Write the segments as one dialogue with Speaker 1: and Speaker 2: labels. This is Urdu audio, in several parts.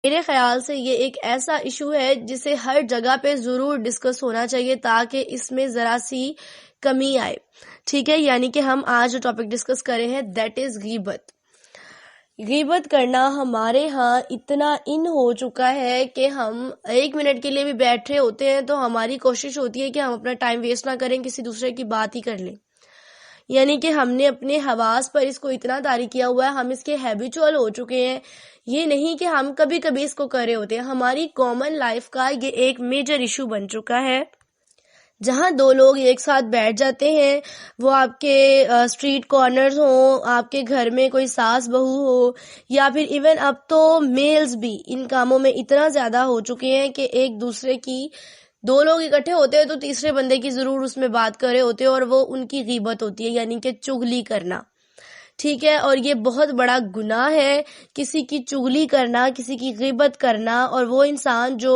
Speaker 1: میرے خیال سے یہ ایک ایسا ایشو ہے جسے ہر جگہ پہ ضرور ڈسکس ہونا چاہیے تاکہ اس میں ذرا سی کمی آئے. ٹھیک ہے، یعنی کہ ہم آج جو ٹاپک ڈسکس کرے ہیں دیٹ از غیبت. غیبت کرنا ہمارے ہاں اتنا ان ہو چکا ہے کہ ہم 1 منٹ کے لیے بھی بیٹھے ہوتے ہیں تو ہماری کوشش ہوتی ہے کہ ہم اپنا ٹائم ویسٹ نہ کریں، کسی دوسرے کی بات ہی کر لیں. یعنی کہ ہم نے اپنے حواس پر اس کو اتنا طاری کیا ہوا ہے، ہم اس کے ہیبیچول ہو چکے ہیں. یہ نہیں کہ ہم کبھی کبھی اس کو کر رہے ہوتے ہیں، ہماری کامن لائف کا یہ ایک میجر ایشو بن چکا ہے. جہاں 2 لوگ ایک ساتھ بیٹھ جاتے ہیں، وہ آپ کے اسٹریٹ کارنرز ہوں، آپ کے گھر میں کوئی ساس بہو ہو، یا پھر ایون اب تو میلز بھی ان کاموں میں اتنا زیادہ ہو چکے ہیں کہ ایک دوسرے کی 2 لوگ اکٹھے ہوتے ہیں تو تیسرے بندے کی ضرور اس میں بات کر رہے ہوتے ہیں اور وہ ان کی غیبت ہوتی ہے، یعنی کہ چغلی کرنا. ٹھیک ہے، اور یہ بہت بڑا گناہ ہے کسی کی چغلی کرنا، کسی کی غیبت کرنا، اور وہ انسان جو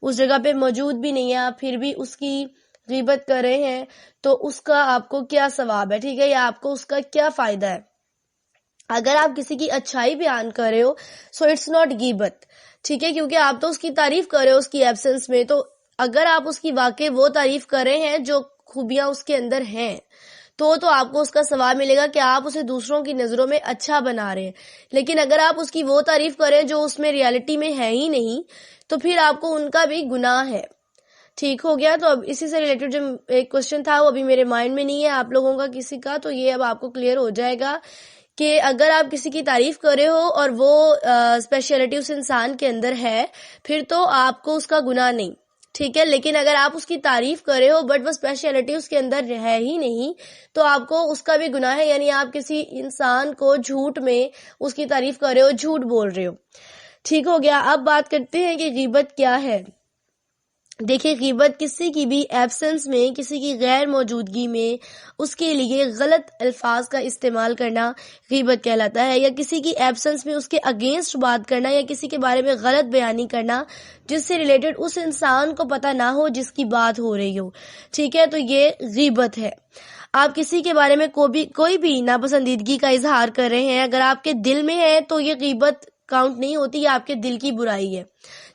Speaker 1: اس جگہ پہ موجود بھی نہیں ہے آپ پھر بھی اس کی غیبت کر رہے ہیں تو اس کا آپ کو کیا ثواب ہے. ٹھیک ہے، یا آپ کو اس کا کیا فائدہ ہے. اگر آپ کسی کی اچھائی بیان کر رہے ہو سو اٹس ناٹ غیبت. ٹھیک ہے، کیونکہ آپ تو اس کی تعریف کر رہے ہو اس کی ایبسنس میں. تو اگر آپ اس کی واقع وہ تعریف کر رہے ہیں جو خوبیاں اس کے اندر ہیں تو آپ کو اس کا ثواب ملے گا کہ آپ اسے دوسروں کی نظروں میں اچھا بنا رہے ہیں. لیکن اگر آپ اس کی وہ تعریف کریں جو اس میں ریالٹی میں ہے ہی نہیں تو پھر آپ کو ان کا بھی گناہ ہے. ٹھیک ہو گیا. تو اب اسی سے ریلیٹڈ جو ایک کوشچن تھا وہ ابھی میرے مائنڈ میں نہیں ہے آپ لوگوں کا کسی کا، تو یہ اب آپ کو کلیئر ہو جائے گا کہ اگر آپ کسی کی تعریف کر رہے ہو اور وہ اسپیشلٹی اس انسان کے اندر ہے پھر تو آپ کو اس کا گناہ نہیں. ٹھیک ہے، لیکن اگر آپ اس کی تعریف کر رہے ہو بٹ وہ اسپیشلٹی اس کے اندر ہے ہی نہیں تو آپ کو اس کا بھی گناہ ہے. یعنی آپ کسی انسان کو جھوٹ میں اس کی تعریف کر رہے ہو، جھوٹ بول رہے ہو. ٹھیک ہو گیا. اب بات کرتے ہیں کہ غیبت کیا ہے. دیکھیں، غیبت کسی کی بھی ایبسنس میں، کسی کی غیر موجودگی میں اس کے لیے غلط الفاظ کا استعمال کرنا غیبت کہلاتا ہے، یا کسی کی ایبسنس میں اس کے اگینسٹ بات کرنا، یا کسی کے بارے میں غلط بیانی کرنا جس سے ریلیٹڈ اس انسان کو پتہ نہ ہو جس کی بات ہو رہی ہو. ٹھیک ہے، تو یہ غیبت ہے. آپ کسی کے بارے میں کوئی بھی ناپسندیدگی کا اظہار کر رہے ہیں، اگر آپ کے دل میں ہے تو یہ غیبت کاؤنٹ نہیں ہوتی، یہ آپ کے دل کی برائی ہے.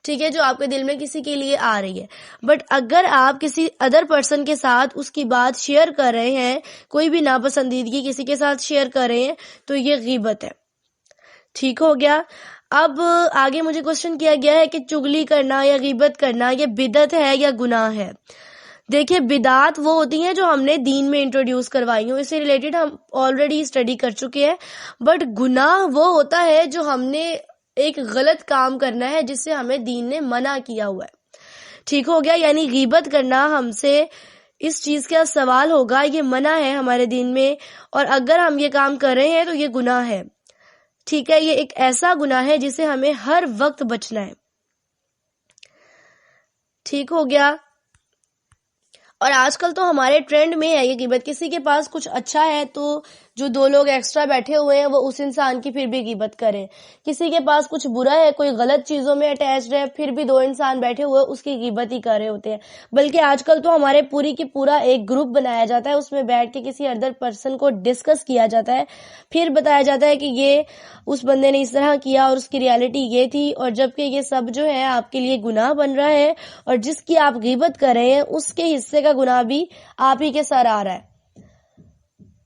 Speaker 1: ٹھیک ہے، جو آپ کے دل میں کسی کے لیے آ رہی ہے. بٹ اگر آپ کسی ادر پرسن کے ساتھ اس کی بات شیئر کر رہے ہیں، کوئی بھی ناپسندیدگی کسی کے ساتھ شیئر کر رہے ہیں تو یہ غیبت ہے. ٹھیک ہو گیا. اب آگے مجھے کوشچن کیا گیا ہے کہ چغلی کرنا یا غیبت کرنا یہ بدعت ہے یا گناہ ہے. دیکھیں، بدعات وہ ہوتی ہیں جو ہم نے دین میں انٹروڈیوس کروائی ہوں، اس سے ریلیٹڈ ہم آلریڈی اسٹڈی کر چکے ہیں. بٹ گناہ وہ ہوتا ہے جو ہم نے ایک غلط کام کرنا ہے جس سے ہمیں دین نے منع کیا ہوا ہے. ٹھیک ہو گیا. یعنی غیبت کرنا ہم سے اس چیز کا سوال ہوگا، یہ منع ہے ہمارے دین میں، اور اگر ہم یہ کام کر رہے ہیں تو یہ گناہ ہے. ٹھیک ہے، یہ ایک ایسا گناہ ہے جسے ہمیں ہر وقت بچنا ہے. ٹھیک ہو گیا. اور آج کل تو ہمارے ٹرینڈ میں ہے یہ غیبت. کسی کے پاس کچھ اچھا ہے تو جو 2 لوگ ایکسٹرا بیٹھے ہوئے ہیں وہ اس انسان کی پھر بھی غیبت کریں. کسی کے پاس کچھ برا ہے، کوئی غلط چیزوں میں اٹیچڈ ہے، پھر بھی 2 انسان بیٹھے ہوئے اس کی غیبت ہی کر رہے ہوتے ہیں. بلکہ آج کل تو ہمارے پوری کی پورا ایک گروپ بنایا جاتا ہے، اس میں بیٹھ کے کسی ادر پرسن کو ڈسکس کیا جاتا ہے، پھر بتایا جاتا ہے کہ یہ اس بندے نے اس طرح کیا اور اس کی ریالٹی یہ تھی، اور جبکہ یہ سب جو ہے آپ کے لیے گناہ بن رہا ہے، اور جس کی آپ غیبت کر رہے ہیں اس کے حصے کا گناہ بھی آپ ہی کے سر آ رہا ہے.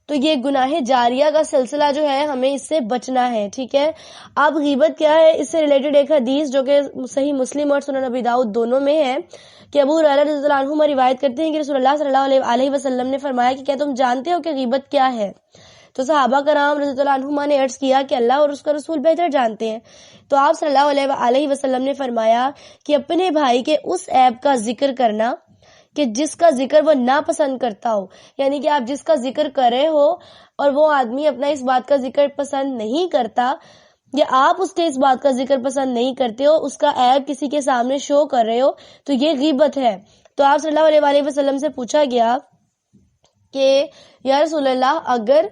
Speaker 1: تو یہ گناہ جاریہ کا سلسلہ جو ہے ہمیں اس سے بچنا ہے. ٹھیک ہے. اب غیبت کیا ہے، اس سے ریلیٹڈ ایک حدیث جو کہ صحیح مسلم اور سنن ابی داؤد دونوں میں ہے کہ ابو ہریرہ رضی اللہ عنہ روایت کرتے ہیں کہ رسول اللہ صلی اللہ علیہ وسلم نے فرمایا کہ کیا تم جانتے ہو کہ غیبت کیا ہے؟ تو صحابہ کرام رضی اللہ عنہما نے عرض کیا کہ اللہ اور اس کا رسول بہتر جانتے ہیں. تو آپ صلی اللہ علیہ وسلم نے فرمایا کہ اپنے بھائی کے اس عیب کا ذکر کرنا کہ جس کا ذکر وہ ناپسند کرتا ہو. یعنی کہ آپ جس کا ذکر کر رہے ہو اور وہ آدمی اپنا اس بات کا ذکر پسند نہیں کرتا، یا آپ اس کے اس بات کا ذکر پسند نہیں کرتے ہو، اس کا عیب کسی کے سامنے شو کر رہے ہو، تو یہ غیبت ہے. تو آپ صلی اللہ علیہ وسلم سے پوچھا گیا کہ یا رسول اللہ، اگر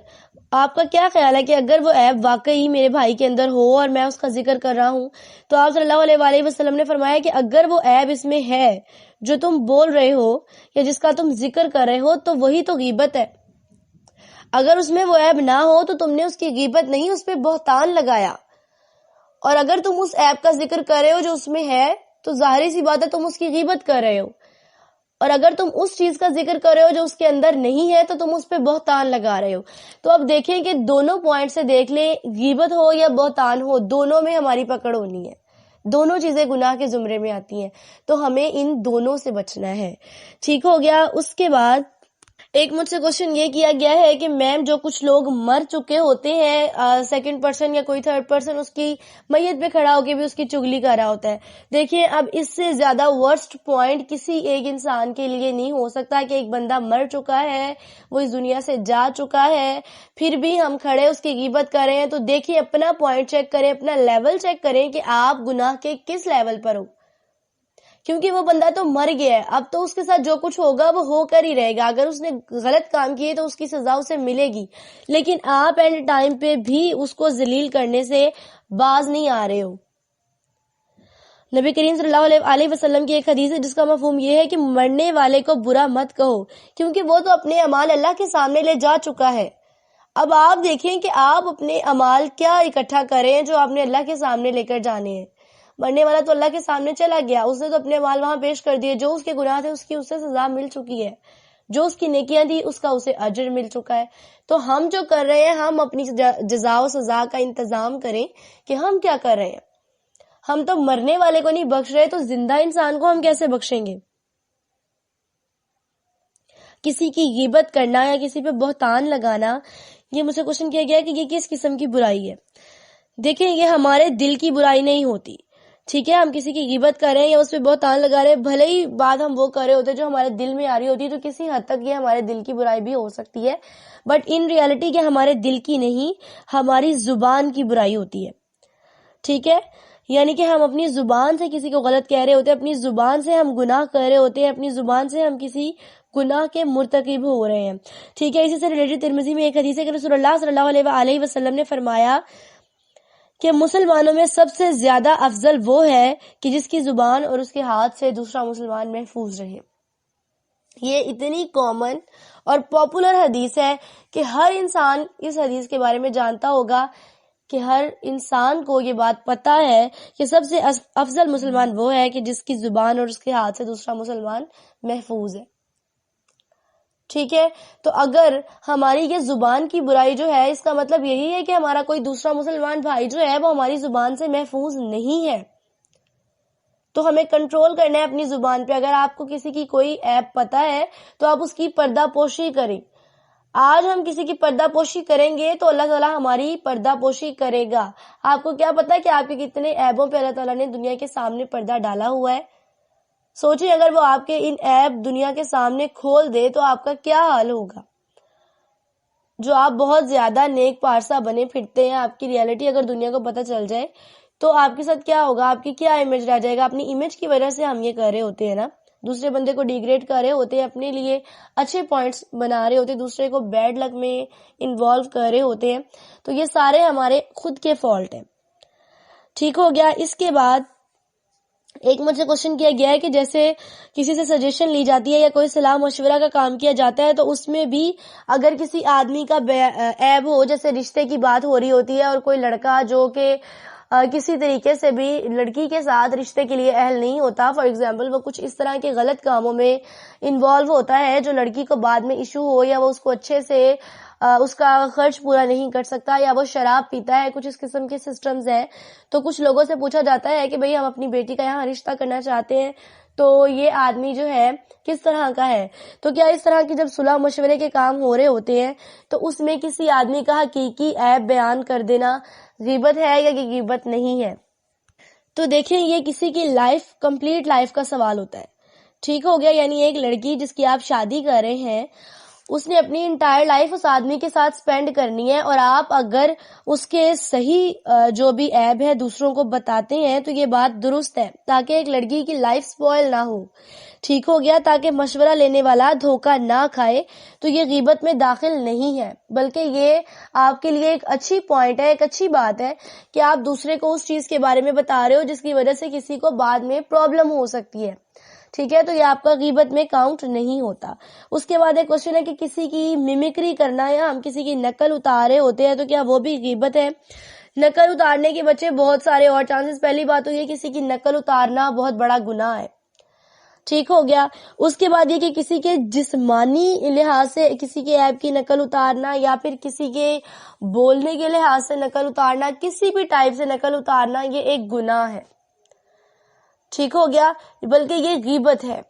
Speaker 1: آپ کا کیا خیال ہے کہ اگر وہ عیب واقعی میرے بھائی کے اندر ہو اور میں اس کا ذکر کر رہا ہوں، تو آپ صلی اللہ علیہ وسلم نے فرمایا کہ اگر وہ عیب اس میں ہے جو تم بول رہے ہو یا جس کا تم ذکر کر رہے ہو تو وہی تو غیبت ہے. اگر اس میں وہ عیب نہ ہو تو تم نے اس کی غیبت نہیں، اس پہ بہتان لگایا. اور اگر تم اس ایپ کا ذکر کر رہے ہو جو اس میں ہے تو ظاہری سی بات ہے تم اس کی غیبت کر رہے ہو، اور اگر تم اس چیز کا ذکر کر رہے ہو جو اس کے اندر نہیں ہے تو تم اس پہ بہتان لگا رہے ہو. تو اب دیکھیں کہ دونوں پوائنٹ سے دیکھ لیں، غیبت ہو یا بہتان ہو، دونوں میں ہماری پکڑ ہونی ہے، دونوں چیزیں گناہ کے زمرے میں آتی ہیں، تو ہمیں ان دونوں سے بچنا ہے. ٹھیک ہو گیا. اس کے بعد ایک مجھ سے کوشچن یہ کیا گیا ہے کہ میم جو کچھ لوگ مر چکے ہوتے ہیں، سیکنڈ پرسن یا کوئی تھرڈ پرسن اس کی میت پہ کھڑا ہو کے بھی اس کی چگلی کر رہا ہوتا ہے. دیکھیں اب اس سے زیادہ ورسٹ پوائنٹ کسی ایک انسان کے لیے نہیں ہو سکتا کہ ایک بندہ مر چکا ہے، وہ اس دنیا سے جا چکا ہے، پھر بھی ہم کھڑے اس کی غیبت کر رہے ہیں. تو دیکھیں اپنا پوائنٹ چیک کریں، اپنا لیول چیک کریں کہ آپ گناہ کے کس لیول پر ہو، کیونکہ وہ بندہ تو مر گیا ہے، اب تو اس کے ساتھ جو کچھ ہوگا وہ ہو کر ہی رہے گا. اگر اس نے غلط کام کیے تو اس کی سزا اسے ملے گی، لیکن آپ اینڈ ٹائم پہ بھی اس کو ذلیل کرنے سے باز نہیں آ رہے ہو. نبی کریم صلی اللہ علیہ وسلم کی ایک حدیث ہے جس کا مفہوم یہ ہے کہ مرنے والے کو برا مت کہو، کیونکہ وہ تو اپنے اعمال اللہ کے سامنے لے جا چکا ہے. اب آپ دیکھیں کہ آپ اپنے اعمال کیا اکٹھا کریں جو آپ نے اللہ کے سامنے لے کر جانے ہیں. مرنے والا تو اللہ کے سامنے چلا گیا، اس نے تو اپنے اعمال وہاں پیش کر دیے، جو اس کے گناہ تھے اس کی اسے سزا مل چکی ہے، جو اس کی نیکیاں تھی اس کا اسے اجر مل چکا ہے. تو ہم جو کر رہے ہیں، ہم اپنی جزا و سزا کا انتظام کریں کہ ہم کیا کر رہے ہیں. ہم تو مرنے والے کو نہیں بخش رہے، تو زندہ انسان کو ہم کیسے بخشیں گے؟ کسی کی غیبت کرنا یا کسی پہ بہتان لگانا، یہ مجھ سے کوشچن کیا گیا کہ یہ کس قسم کی برائی ہے. دیکھیں یہ ہمارے دل کی برائی نہیں ہوتی، ٹھیک ہے. ہم کسی کی غیبت کر رہے ہیں یا اس پہ بہتان لگا رہے ہیں، بھلے ہی بات ہم وہ کر رہے ہوتے جو ہمارے دل میں آ رہی ہوتی، تو کسی حد تک یہ ہمارے دل کی برائی بھی ہو سکتی ہے، بٹ ان ریالٹی کہ ہمارے دل کی نہیں، ہماری زبان کی برائی ہوتی ہے. ٹھیک ہے، یعنی کہ ہم اپنی زبان سے کسی کو غلط کہہ رہے ہوتے ہیں، اپنی زبان سے ہم گناہ کر رہے ہوتے ہیں، اپنی زبان سے ہم کسی گناہ کے مرتکب ہو رہے ہیں. ٹھیک ہے. اسی سے ریلیٹڈ ترمذی میں ایک حدیث ہے کہ رسول اللہ صلی اللہ علیہ وسلم نے فرمایا کہ مسلمانوں میں سب سے زیادہ افضل وہ ہے کہ جس کی زبان اور اس کے ہاتھ سے دوسرا مسلمان محفوظ رہے. یہ اتنی کامن اور پاپولر حدیث ہے کہ ہر انسان اس حدیث کے بارے میں جانتا ہوگا، کہ ہر انسان کو یہ بات پتا ہے کہ سب سے افضل مسلمان وہ ہے کہ جس کی زبان اور اس کے ہاتھ سے دوسرا مسلمان محفوظ ہے. ٹھیک ہے. تو اگر ہماری یہ زبان کی برائی جو ہے، اس کا مطلب یہی ہے کہ ہمارا کوئی دوسرا مسلمان بھائی جو ہے وہ ہماری زبان سے محفوظ نہیں ہے. تو ہمیں کنٹرول کرنا ہے اپنی زبان پہ. اگر آپ کو کسی کی کوئی ایپ پتا ہے تو آپ اس کی پردہ پوشی کریں. آج ہم کسی کی پردہ پوشی کریں گے تو اللہ تعالیٰ ہماری پردہ پوشی کرے گا. آپ کو کیا پتا کہ آپ کے کتنے ایبوں پہ اللہ تعالیٰ نے دنیا کے سامنے پردہ ڈالا ہوا ہے. سوچیں اگر وہ آپ کے ان ایپ دنیا کے سامنے کھول دے تو آپ کا کیا حال ہوگا. جو آپ بہت زیادہ نیک پارسا بنے پھرتے ہیں، آپ کی ریالٹی اگر دنیا کو پتہ چل جائے تو آپ کے ساتھ کیا ہوگا، آپ کی کیا امیج رہ جائے گا. اپنی امیج کی وجہ سے ہم یہ کر رہے ہوتے ہیں نا، دوسرے بندے کو ڈیگریڈ کر رہے ہوتے ہیں، اپنے لیے اچھے پوائنٹس بنا رہے ہوتے ہیں، دوسرے کو بیڈ لک میں انوالو کر رہے ہوتے ہیں. تو یہ سارے ہمارے خود کے فالٹ ہیں. ٹھیک ہو گیا. اس کے بعد ایک مجھ سے کوشچن کیا گیا ہے کہ جیسے کسی سے سجیشن لی جاتی ہے یا کوئی صلاح مشورہ کا کام کیا جاتا ہے، تو اس میں بھی اگر کسی آدمی کا عیب ہو، جیسے رشتے کی بات ہو رہی ہوتی ہے اور کوئی لڑکا جو کہ کسی طریقے سے بھی لڑکی کے ساتھ رشتے کے لیے اہل نہیں ہوتا، فار ایگزامپل وہ کچھ اس طرح کے غلط کاموں میں انوالو ہوتا ہے جو لڑکی کو بعد میں ایشو ہو، یا وہ اس کو اچھے سے اس کا خرچ پورا نہیں کر سکتا، یا وہ شراب پیتا ہے، کچھ اس قسم کے سسٹمز ہیں. تو کچھ لوگوں سے پوچھا جاتا ہے کہ بھئی ہم اپنی بیٹی کا یہاں رشتہ کرنا چاہتے ہیں، تو یہ آدمی جو ہے کس طرح کا ہے. تو کیا اس طرح کی جب صلح مشورے کے کام ہو رہے ہوتے ہیں تو اس میں کسی آدمی کا حقیقی عیب بیان کر دینا غیبت ہے یا کہ غیبت نہیں ہے؟ تو دیکھیں یہ کسی کی لائف، کمپلیٹ لائف کا سوال ہوتا ہے. ٹھیک ہو گیا. یعنی ایک لڑکی جس کی آپ شادی کر رہے ہیں، اس نے اپنی انٹائر لائف اس آدمی کے ساتھ سپینڈ کرنی ہے، اور آپ اگر اس کے صحیح جو بھی عیب ہے دوسروں کو بتاتے ہیں تو یہ بات درست ہے، تاکہ ایک لڑکی کی لائف سپوائل نہ ہو. ٹھیک ہو گیا. تاکہ مشورہ لینے والا دھوکہ نہ کھائے. تو یہ غیبت میں داخل نہیں ہے، بلکہ یہ آپ کے لیے ایک اچھی پوائنٹ ہے، ایک اچھی بات ہے کہ آپ دوسرے کو اس چیز کے بارے میں بتا رہے ہو جس کی وجہ سے کسی کو بعد میں پرابلم ہو سکتی ہے. ٹھیک ہے. تو یہ آپ کا غیبت میں کاؤنٹ نہیں ہوتا. اس کے بعد ایک کوشچن ہے کہ کسی کی میمکری کرنا یا ہم کسی کی نقل اتارے ہوتے ہیں تو کیا وہ بھی غیبت ہے؟ نقل اتارنے کے بچے بہت سارے اور چانسز. پہلی بات تو یہ کسی کی نقل اتارنا بہت بڑا گناہ ہے. ٹھیک ہو گیا. اس کے بعد یہ کہ کسی کے جسمانی لحاظ سے کسی کے عیب کی نقل اتارنا یا پھر کسی کے بولنے کے لحاظ سے نقل اتارنا, کسی بھی ٹائپ سے نقل اتارنا, یہ ایک گناہ ہے. ٹھیک ہو گیا, بلکہ یہ غیبت ہے.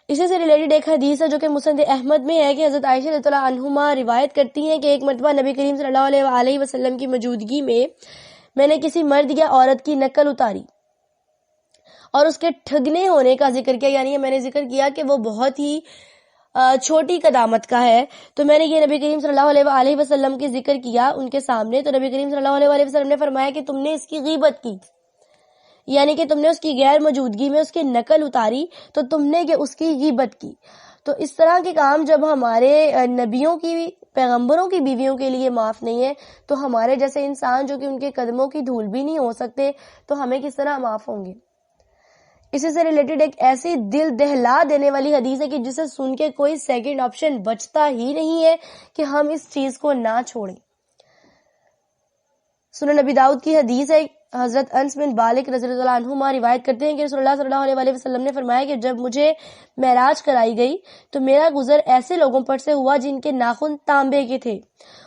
Speaker 1: اسی سے ریلیٹڈ ایک حدیث ہے جو کہ مسند احمد میں ہے کہ حضرت عائشہ رضی اللہ عنہما روایت کرتی ہیں کہ ایک مرتبہ نبی کریم صلی اللہ علیہ وسلم کی موجودگی میں نے کسی مرد یا عورت کی نقل اتاری اور اس کے ٹھگنے ہونے کا ذکر کیا. یعنی میں نے ذکر کیا کہ وہ بہت ہی چھوٹی قدامت کا ہے. تو میں نے یہ نبی کریم صلی اللہ علیہ وسلم کی ذکر کیا ان کے سامنے. تو نبی کریم صلی اللہ علیہ وسلم نے فرمایا کہ تم نے اس کی غیبت کی, یعنی کہ تم نے اس کی غیر موجودگی میں اس کی نقل اتاری تو تم نے کہ اس کی غیبت کی. تو اس طرح کے کام جب ہمارے نبیوں کی پیغمبروں کی بیویوں کے لیے معاف نہیں ہے تو ہمارے جیسے انسان جو کہ ان کے قدموں کی دھول بھی نہیں ہو سکتے تو ہمیں کس طرح معاف ہوں گے. اسی سے ریلیٹڈ ایک ایسی دل دہلا دینے والی حدیث ہے کہ جسے سن کے کوئی سیکنڈ آپشن بچتا ہی نہیں ہے کہ ہم اس چیز کو نہ چھوڑیں. سنن نبی داؤد کی حدیث ہے, حضرت انس بن مالک رضی اللہ عنہما روایت کرتے ہیں کہ رسول اللہ صلی اللہ علیہ وسلم نے فرمایا کہ جب مجھے معراج کرائی گئی تو میرا گزر ایسے لوگوں پر سے ہوا جن کے ناخن تانبے کے تھے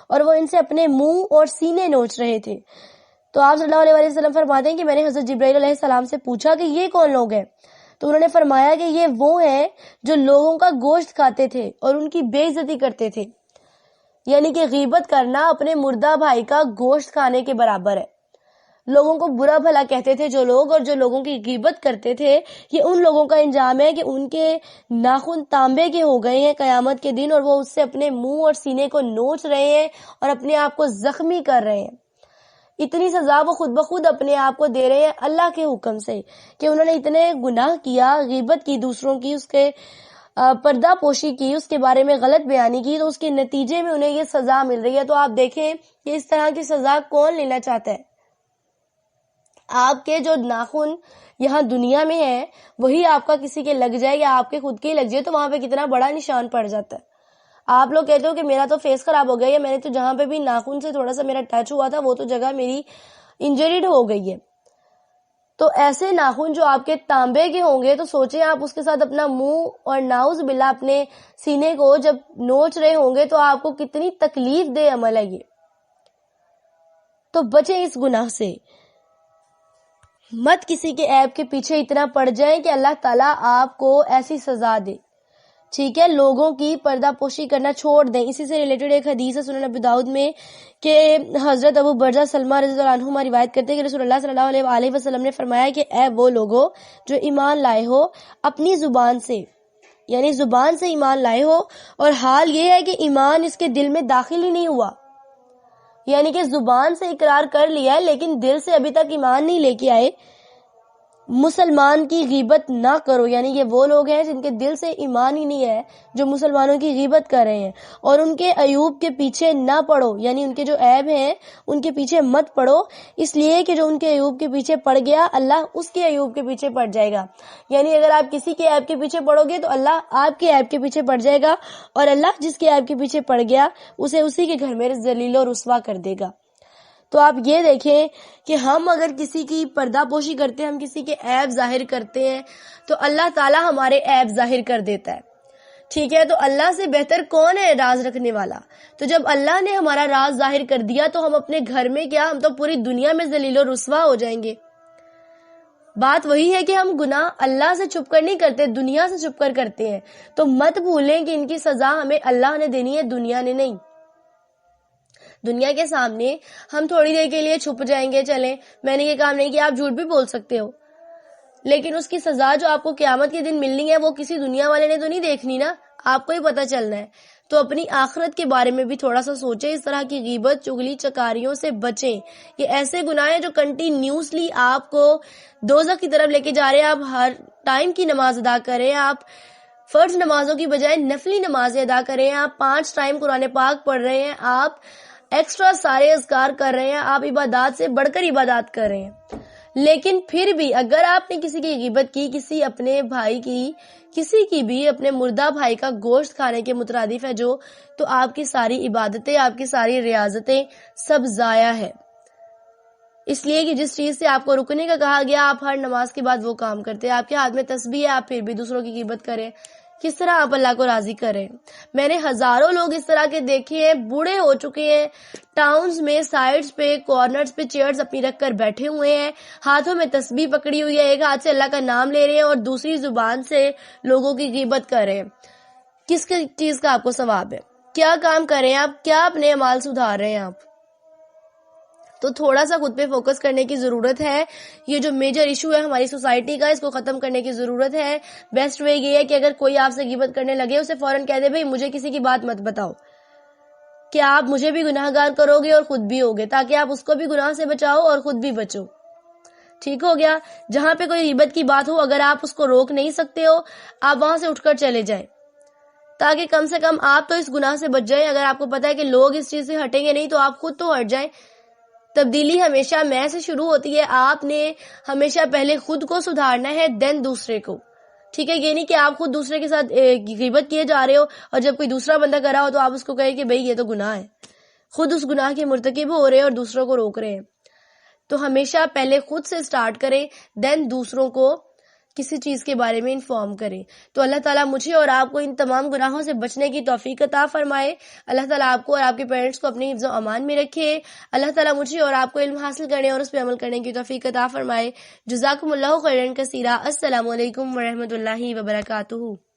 Speaker 1: اور وہ ان سے اپنے منہ اور سینے نوچ رہے تھے. تو آپ صلی اللہ علیہ وسلم فرماتے ہیں کہ میں نے حضرت جبرائیل علیہ السلام سے پوچھا کہ یہ کون لوگ ہیں؟ تو انہوں نے فرمایا کہ یہ وہ ہیں جو لوگوں کا گوشت کھاتے تھے اور ان کی بے عزتی کرتے تھے. یعنی کہ غیبت کرنا اپنے مردہ بھائی کا گوشت کھانے کے برابر ہے. لوگوں کو برا بھلا کہتے تھے جو لوگ, اور جو لوگوں کی غیبت کرتے تھے یہ ان لوگوں کا انجام ہے کہ ان کے ناخن تانبے کے ہو گئے ہیں قیامت کے دن, اور وہ اس سے اپنے منہ اور سینے کو نوچ رہے ہیں اور اپنے آپ کو زخمی کر رہے ہیں. اتنی سزا وہ خود بخود اپنے آپ کو دے رہے ہیں اللہ کے حکم سے کہ انہوں نے اتنے گناہ کیا, غیبت کی دوسروں کی, اس کے پردہ پوشی کی, اس کے بارے میں غلط بیانی کی, تو اس کے نتیجے میں انہیں یہ سزا مل رہی ہے. تو آپ دیکھیں کہ اس طرح کی سزا کون لینا چاہتا ہے. آپ کے جو ناخن یہاں دنیا میں ہے وہی آپ کا کسی کے لگ جائے یا آپ کے خود کے لگ جائے تو وہاں پہ کتنا بڑا نشان پڑ جاتا ہے. آپ لوگ کہتے ہو کہ میرا تو فیس خراب ہو گیا, یا میں نے تو جہاں پہ بھی ناخن سے تھوڑا سا میرا ٹچ ہوا تھا وہ تو جگہ میری انجریڈ ہو گئی ہے. تو ایسے ناخن جو آپ کے تانبے کے ہوں گے تو سوچیں آپ اس کے ساتھ اپنا منہ اور ناؤز باللہ اپنے سینے کو جب نوچ رہے ہوں گے تو آپ کو کتنی تکلیف دہ عمل ہے یہ. تو بچیں اس گناہ سے, مت کسی کے عیب کے پیچھے اتنا پڑ جائیں کہ اللہ تعالیٰ آپ کو ایسی سزا دے. ٹھیک ہے, لوگوں کی پردہ پوشی کرنا چھوڑ دیں. اسی سے ریلیٹڈ ایک حدیث ہے سنن نبی داؤد میں کہ حضرت ابو برزہ سلمہ رضی اللہ عنہما روایت کرتے ہیں کہ رسول اللہ صلی اللہ علیہ وسلم نے فرمایا کہ اے وہ لوگوں جو ایمان لائے ہو اپنی زبان سے, یعنی زبان سے ایمان لائے ہو, اور حال یہ ہے کہ ایمان اس کے دل میں داخل ہی نہیں ہوا, یعنی کہ زبان سے اقرار کر لیا ہے لیکن دل سے ابھی تک ایمان نہیں لے کے آئے. مسلمان کی غیبت نہ کرو, یعنی یہ وہ لوگ ہیں جن کے دل سے ایمان ہی نہیں ہے جو مسلمانوں کی غیبت کر رہے ہیں. اور ان کے عیوب کے پیچھے نہ پڑو, یعنی ان کے جو عیب ہیں ان کے پیچھے مت پڑو, اس لیے کہ جو ان کے عیوب کے پیچھے پڑ گیا اللہ اس کے عیوب کے پیچھے پڑ جائے گا. یعنی اگر آپ کسی کے عیب کے پیچھے پڑو گے تو اللہ آپ کے عیب کے پیچھے پڑ جائے گا, اور اللہ جس کے عیب کے پیچھے پڑ گیا اسے اسی کے گھر میں ذلیل و رسوا کر دے گا. تو آپ یہ دیکھیں کہ ہم اگر کسی کی پردہ پوشی کرتے ہیں, ہم کسی کے عیب ظاہر کرتے ہیں تو اللہ تعالیٰ ہمارے عیب ظاہر کر دیتا ہے. ٹھیک ہے, تو اللہ سے بہتر کون ہے راز رکھنے والا. تو جب اللہ نے ہمارا راز ظاہر کر دیا تو ہم اپنے گھر میں کیا, ہم تو پوری دنیا میں ذلیل و رسوا ہو جائیں گے. بات وہی ہے کہ ہم گناہ اللہ سے چھپ کر نہیں کرتے, دنیا سے چھپ کر کرتے ہیں. تو مت بھولیں کہ ان کی سزا ہمیں اللہ نے دینی ہے, دنیا نے نہیں. دنیا کے سامنے ہم تھوڑی دیر کے لیے چھپ جائیں گے, چلیں میں نے یہ کام نہیں کیا, آپ جھوٹ بھی بول سکتے ہو, لیکن اس کی سزا جو آپ کو قیامت کے دن ملنی ہے وہ کسی دنیا والے نے تو نہیں دیکھنی نا, آپ کو ہی پتہ چلنا ہے. تو اپنی آخرت کے بارے میں بھی تھوڑا سا سوچیں, اس طرح کی غیبت چغلی چکاریوں سے بچیں. یہ ایسے گناہ ہیں جو کنٹینیوسلی آپ کو دوزخ کی طرف لے کے جا رہے ہیں. آپ ہر ٹائم کی نماز ادا کریں, آپ فرض نمازوں کی بجائے نفلی نمازیں ادا کریں, آپ 5 ٹائم قرآن پاک پڑھ رہے ہیں, آپ ایکسٹرا سارے اذکار کر رہے ہیں, آپ عبادات سے بڑھ کر عبادات کر رہے ہیں. لیکن پھر بھی اگر آپ نے کسی کی غیبت کی, کسی اپنے بھائی کی, کسی کی بھی اپنے مردہ بھائی کا گوشت کھانے کے مترادف ہے جو, تو آپ کی ساری عبادتیں, آپ کی ساری ریاضتیں سب ضائع ہے. اس لیے کہ جس چیز سے آپ کو رکنے کا کہا گیا آپ ہر نماز کے بعد وہ کام کرتے ہیں. آپ کے ہاتھ میں تسبیح ہے، آپ پھر بھی دوسروں کی غیبت کریں. کس طرح آپ اللہ کو راضی کریں؟ میں نے ہزاروں لوگ اس طرح کے دیکھے ہیں، بوڑھے ہو چکے ہیں، ٹاؤنز میں سائڈز پہ کارنرز پہ چیئرز اپنی رکھ کر بیٹھے ہوئے ہیں، ہاتھوں میں تسبیح پکڑی ہوئی ہے، ایک ہاتھ سے اللہ کا نام لے رہے ہیں اور دوسری زبان سے لوگوں کی غیبت کر رہے ہیں. کس چیز کا آپ کو ثواب ہے؟ کیا کام کر رہے ہیں آپ؟ کیا اپنے اعمال سدھار رہے ہیں آپ؟ تو تھوڑا سا خود پہ فوکس کرنے کی ضرورت ہے. یہ جو میجر ایشو ہے ہماری سوسائٹی کا، اس کو ختم کرنے کی ضرورت ہے. بیسٹ وے یہ ہے کہ اگر کوئی آپ سے غیبت کرنے لگے اسے فوراً کہہ دے بھئی مجھے کسی کی بات مت بتاؤ، کہ آپ مجھے بھی گناہ گار کرو گے اور خود بھی ہوگے، تاکہ آپ اس کو بھی گناہ سے بچاؤ اور خود بھی بچو. ٹھیک ہو گیا؟ جہاں پہ کوئی غیبت کی بات ہو، اگر آپ اس کو روک نہیں سکتے ہو، آپ وہاں سے اٹھ کر چلے جائیں، تاکہ کم سے کم آپ تو اس گناہ سے بچ جائیں. اگر آپ کو پتا ہے کہ لوگ اس چیز سے ہٹیں گے نہیں تو آپ خود تو ہٹ جائیں. تبدیلی ہمیشہ میں سے شروع ہوتی ہے. آپ نے ہمیشہ پہلے خود کو سدھارنا ہے، دین دوسرے کو. ٹھیک ہے؟ یہ نہیں کہ آپ خود دوسرے کے ساتھ غیبت کیے جا رہے ہو اور جب کوئی دوسرا بندہ کر رہا ہو تو آپ اس کو کہیں کہ بھئی یہ تو گناہ ہے. خود اس گناہ کے مرتکب ہو رہے ہیں اور دوسروں کو روک رہے ہیں. تو ہمیشہ پہلے خود سے سٹارٹ کریں، دین دوسروں کو کسی چیز کے بارے میں انفارم کریں. تو اللہ تعالیٰ مجھے اور آپ کو ان تمام گناہوں سے بچنے کی توفیق عطا فرمائے. اللہ تعالیٰ آپ کو اور آپ کے پیرنٹس کو اپنی حفظ و امان میں رکھے. اللہ تعالیٰ مجھے اور آپ کو علم حاصل کرنے اور اس پہ عمل کرنے کی توفیق عطا فرمائے. جزاکم اللہ خیرا کثیرا. السلام علیکم ورحمۃ اللہ وبرکاتہ.